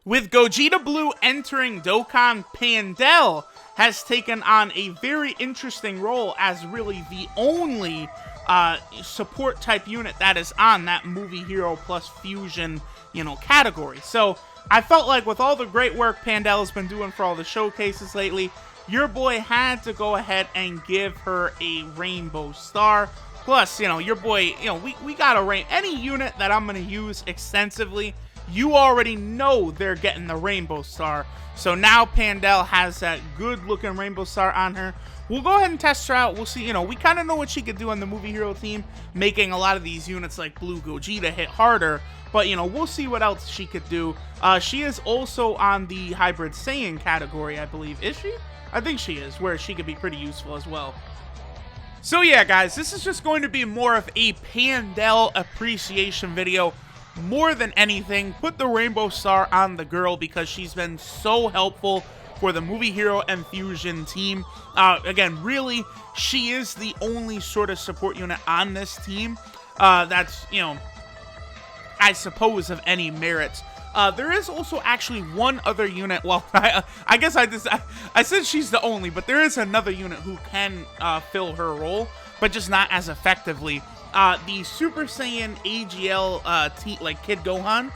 With Gogeta Blue entering Dokkan, Pandel has taken on a very interesting role as really the only support type unit that is on that movie hero plus fusion, category. So I felt like with all the great work Pandel has been doing for all the showcases lately, your boy had to go ahead and give her a rainbow star. Plus, your boy, we got a any unit that I'm going to use extensively, you already know they're getting the rainbow star. So now Pandel has that good looking rainbow star on her. We'll go ahead and test her out. We'll see, we kind of know what she could do on the movie hero team, making a lot of these units like Blue Gogeta hit harder. But, we'll see what else she could do. She is also on the Hybrid Saiyan category, I believe. Is she? I think she is, where she could be pretty useful as well. So yeah, guys, this is just going to be more of a Pandel appreciation video. More than anything, put the rainbow star on the girl because she's been so helpful for the movie hero and fusion team. Again, really, she is the only sort of support unit on this team that's, I suppose, of any merit. There is also actually one other unit. Well, I guess I said she's the only, but there is another unit who can fill her role, but just not as effectively. The Super Saiyan AGL Kid Gohan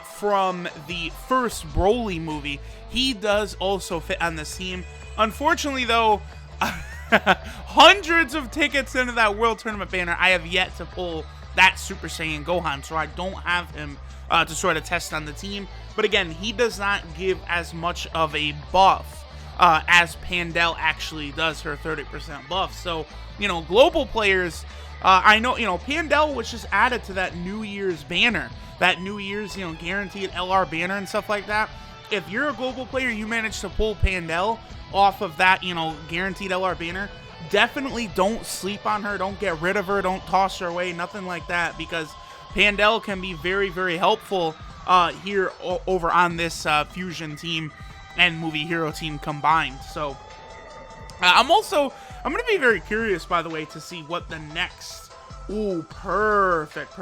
from the first Broly movie, he does also fit on this team. Unfortunately, though, hundreds of tickets into that World Tournament banner, I have yet to pull that Super Saiyan Gohan, so I don't have him to sort of test on the team. But again, he does not give as much of a buff as Pandel actually does her 30% buff. So, global players, I know, Pandel was just added to that New Year's banner, that New Year's, guaranteed LR banner and stuff like that. If you're a global player, you manage to pull Pandel off of that, guaranteed LR banner, definitely don't sleep on her. Don't get rid of her. Don't toss her away. Nothing like that, because Pandel can be very, very helpful here over on this fusion team and movie hero team combined. So I'm going to be very curious, by the way, to see what the next... Ooh, perfect.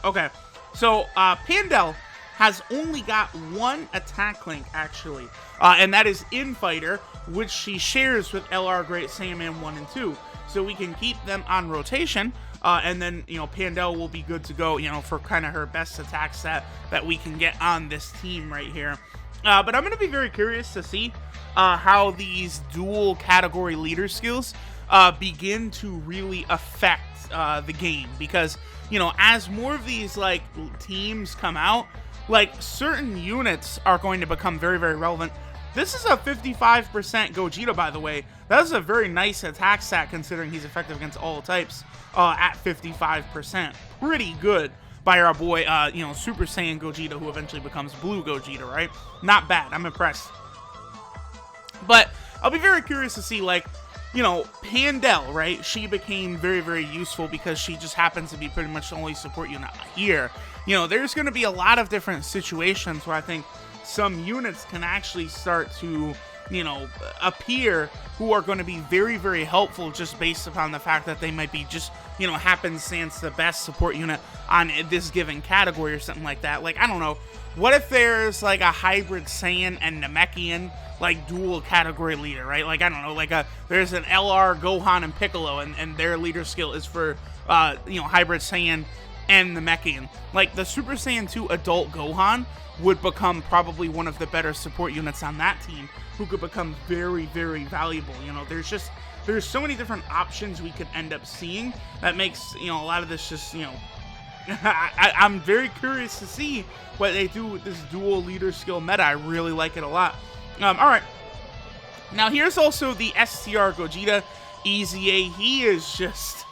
Okay, so Pandel has only got one attack link, actually, and that is Infighter, which she shares with LR Great Saiyaman 1 and 2. So we can keep them on rotation, and then, Pandel will be good to go, for kind of her best attack set that we can get on this team right here. But I'm going to be very curious to see how these dual category leader skills begin to really affect the game, because as more of these teams come out, certain units are going to become very, very relevant. This is a 55% Gogeta, by the way. That is a very nice attack stat considering he's effective against all types at 55%. Pretty good by our boy, Super Saiyan Gogeta, who eventually becomes Blue Gogeta, right? Not bad. I'm impressed. But I'll be very curious to see, Pandel, right? She became very, very useful because she just happens to be pretty much the only support unit here. There's going to be a lot of different situations where I think some units can actually start to, appear who are going to be very, very helpful just based upon the fact that they might be just, happenstance the best support unit on this given category or something like that. I don't know. What if there's a Hybrid Saiyan and Namekian dual category leader, right? I don't know, there's an LR Gohan and Piccolo, and their leader skill is for Hybrid Saiyan and Namekian. The Super Saiyan 2 adult Gohan would become probably one of the better support units on that team, who could become very, very valuable. There's so many different options we could end up seeing that makes a lot of this just I'm very curious to see what they do with this dual leader skill meta. I really like it a lot. Alright, now here's also the STR Gogeta EZA. He is just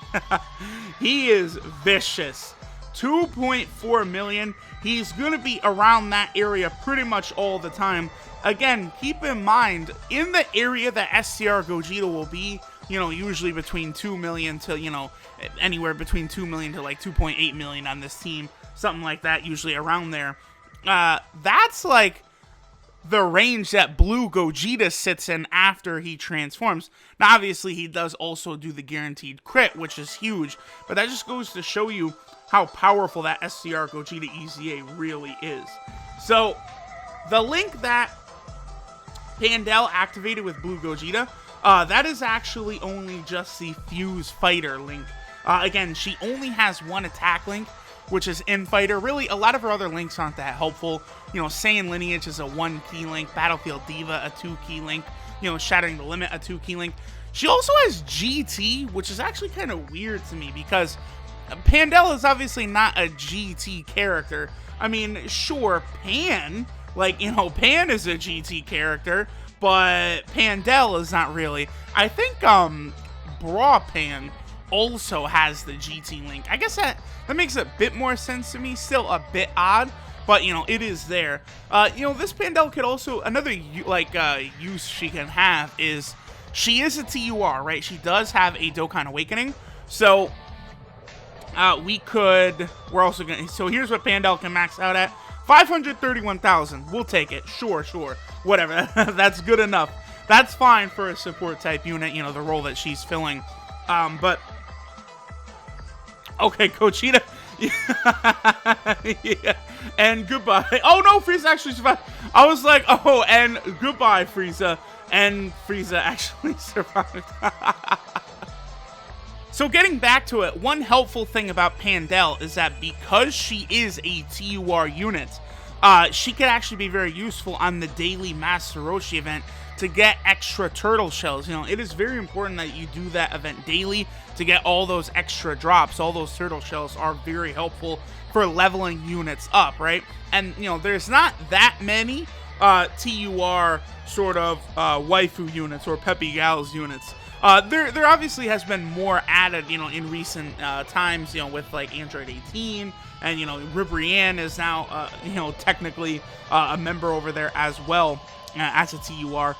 he is vicious. 2.4 million. He's gonna be around that area pretty much all the time. Again, keep in mind, in the area that STR Gogeta will be, usually between 2 million to, anywhere between 2 million to 2.8 million on this team, something like that, usually around there. That's the range that Blue Gogeta sits in after he transforms. Now, obviously, he does also do the guaranteed crit, which is huge, but that just goes to show you how powerful that STR Gogeta EZA really is. So, the link that Pandel activated with Blue Gogeta, that is actually only just the Fuse Fighter link. Again, she only has one attack link, which is Infighter. Really, a lot of her other links aren't that helpful. You know, Saiyan Lineage is a 1 key link, Battlefield Diva a 2 key link, you know, Shattering the Limit a 2 key link. She also has GT, which is actually kind of weird to me because Pandel is obviously not a GT character. I mean, sure, Pan, like, you know, Pan is a GT character, but Pandel is not really. I think Bra Pan also has the GT link. I guess that makes a bit more sense to me. Still a bit odd, but, you know, it is there. You know, this Pandel could also, another, use she can have is, she is a TUR, right? She does have a Dokkan Awakening, so we're also gonna, so here's what Pandel can max out at. 531,000. We'll take it. Sure. Whatever. That's good enough. That's fine for a support type unit, you know, the role that she's filling. But okay, Gogeta. Yeah. And goodbye. Oh no, Frieza actually survived. I was like, oh, and goodbye, Frieza. And Frieza actually survived. So getting back to it, one helpful thing about Pandel is that because she is a TUR unit, she can actually be very useful on the daily Master Roshi event to get extra turtle shells. You know, it is very important that you do that event daily to get all those extra drops. All those turtle shells are very helpful for leveling units up, right? And, you know, there's not that many TUR sort of waifu units or Peppy Gals units. There obviously has been more added, you know, in recent times, you know, with like Android 18, and, you know, Ribrianne is now, you know, technically a member over there as well as a TUR.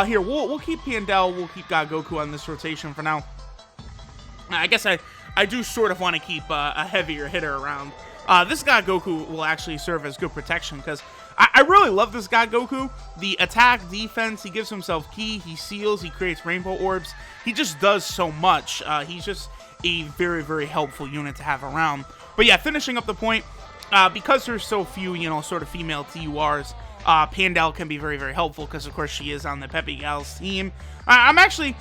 Here, we'll keep Pandel, we'll keep God Goku on this rotation for now. I guess I do sort of want to keep a heavier hitter around. This God Goku will actually serve as good protection because I really love this God Goku. The attack, defense, he gives himself ki, he seals, he creates rainbow orbs. He just does so much. He's just a very, very helpful unit to have around. But yeah, finishing up the point, because there's so few, you know, sort of female TURs, Pandel can be very, very helpful because, of course, she is on the Peppy Gals team. I'm actually,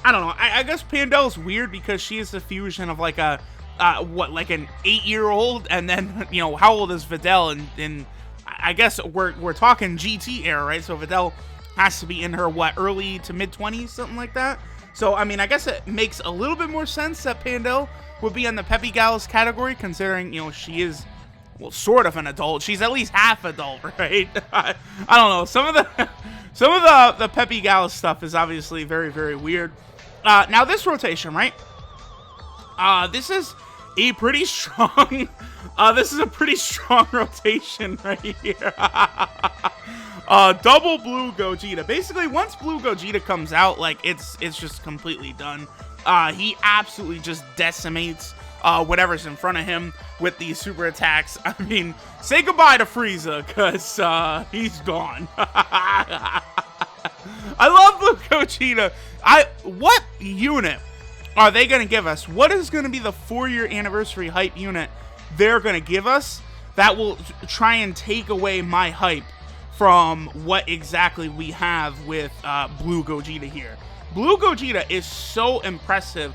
I don't know, I guess Pandel's weird because she is the fusion of like a, like an 8-year-old, and then, you know, how old is Videl? And I guess we're talking GT era, right? So Videl has to be in her, early to mid-20s, something like that. So, I mean, I guess it makes a little bit more sense that Pandel would be in the Peppy Gals category, considering, you know, she is, well, sort of an adult. She's at least half adult, right? I don't know. Some of the Peppy Gals stuff is obviously very, very weird. Now this rotation, right? This is a pretty strong. This is a pretty strong rotation right here. Double Blue Gogeta. Basically, once Blue Gogeta comes out, like, it's just completely done. He absolutely just decimates whatever's in front of him with these super attacks. I mean, say goodbye to Frieza, because he's gone. I love Blue Gogeta. What unit are they going to give us? What is going to be the 4-year anniversary hype unit they're going to give us that will try and take away my hype from what exactly we have with Blue Gogeta here? Blue Gogeta is so impressive.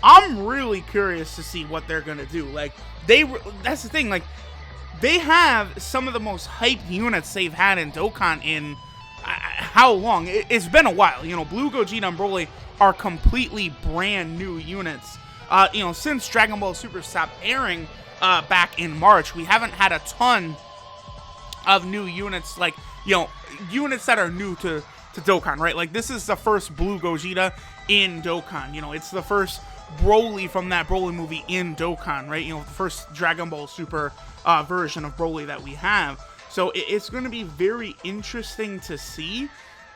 I'm really curious to see what they're going to do. Like, that's the thing. Like, they have some of the most hyped units they've had in Dokkan in how long? It's been a while. You know, Blue Gogeta and Broly are completely brand new units. You know, since Dragon Ball Super stopped airing back in March, we haven't had a ton of new units, like, you know, units that are new to Dokkan, right? Like, this is the first Blue Gogeta in Dokkan. You know, it's the first Broly from that Broly movie in Dokkan, right? You know, the first Dragon Ball Super version of Broly that we have. So it's going to be very interesting to see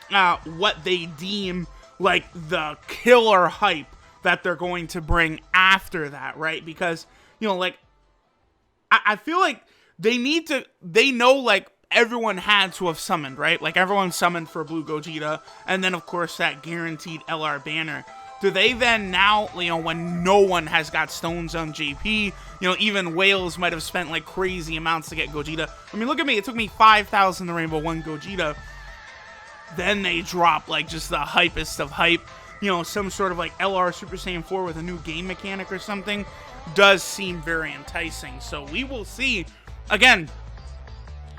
what they deem like the killer hype that they're going to bring after that, right? Because, you know, like, I feel like they know, like, everyone had to have summoned, right? Like, everyone summoned for Blue Gogeta, and then, of course, that guaranteed LR banner. Do they then now, you know, when no one has got stones on JP, you know, even Wales might have spent like crazy amounts to get Gogeta. I mean, look at me. It took me 5,000 to Rainbow 1 Gogeta. Then they drop like just the hypest of hype. You know, some sort of like LR Super Saiyan 4 with a new game mechanic or something does seem very enticing. So we will see. Again,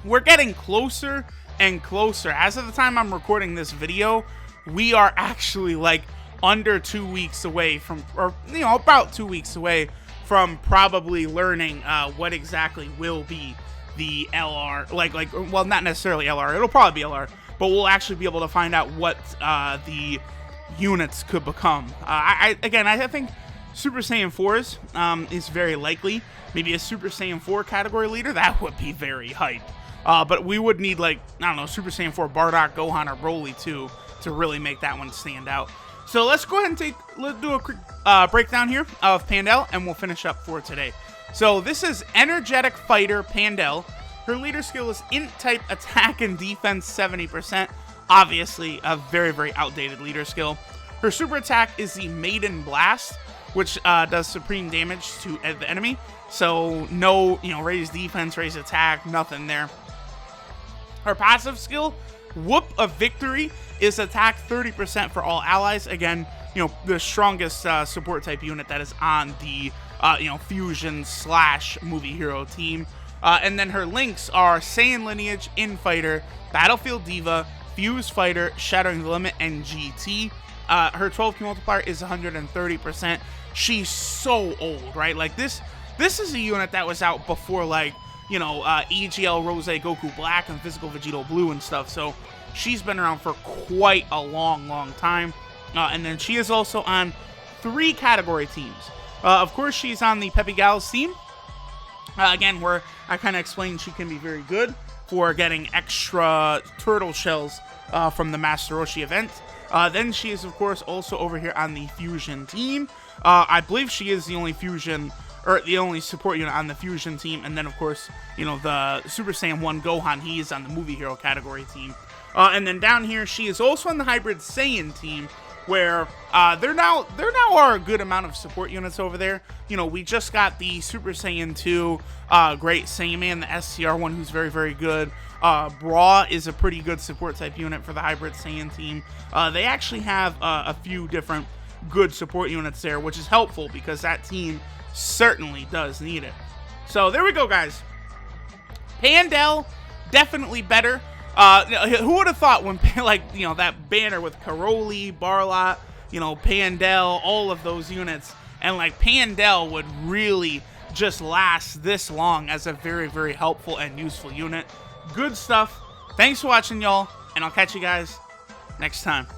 we're getting closer and closer. As of the time I'm recording this video, we are actually like under 2 weeks away from, or you know, about 2 weeks away from probably learning what exactly will be the LR, like well, not necessarily LR, it'll probably be LR, but we'll actually be able to find out what the units could become. I think Super Saiyan 4s is very likely. Maybe a Super Saiyan 4 category leader, that would be very hype. But we would need, like, I don't know, Super Saiyan 4 Bardock, Gohan, or Broly too to really make that one stand out. So let's go ahead and let's do a quick breakdown here of Pandel, and we'll finish up for today. So this is Energetic Fighter Pandel. Her leader skill is Int type attack and defense 70%. Obviously, a very, very outdated leader skill. Her super attack is the Maiden Blast, which does supreme damage to the enemy. So no, you know, raised defense, raised attack, nothing there. Her passive skill, Whoop of Victory, is attack 30% for all allies. Again, you know, the strongest support type unit that is on the you know, Fusion / Movie Hero team. And then her links are Saiyan Lineage, Infighter, Battlefield Diva, Fuse Fighter, Shattering the Limit, and GT. Her 12 key multiplier is 130%. She's so old, right? Like this is a unit that was out before, like, you know, EGL Rose Goku Black and Physical Vegito Blue and stuff. So she's been around for quite a long time. And then she is also on 3 category teams. Of course, she's on the Peppy Gals team. Again, where I kind of explained she can be very good for getting extra turtle shells from the Master Roshi event. Then she is, of course, also over here on the Fusion team. I believe she is the only Fusion, or the only support unit on the Fusion team. And then, of course, you know, the Super Saiyan 1 Gohan, he is on the Movie Hero category team. And then down here, she is also on the Hybrid Saiyan team, where there now are a good amount of support units over there. You know, we just got the Super Saiyan 2 Great Saiyaman, the SCR1, who's very, very good. Bra is a pretty good support type unit for the Hybrid Saiyan team. They actually have a few different good support units there, which is helpful because that team certainly does need it. So there we go, guys. Pandel, definitely better. Who would have thought when, like, you know, that banner with Karoli, Barlot, you know, Pandel, all of those units, and like Pandel would really just last this long as a very, very helpful and useful unit. Good stuff. Thanks for watching, y'all, and I'll catch you guys next time.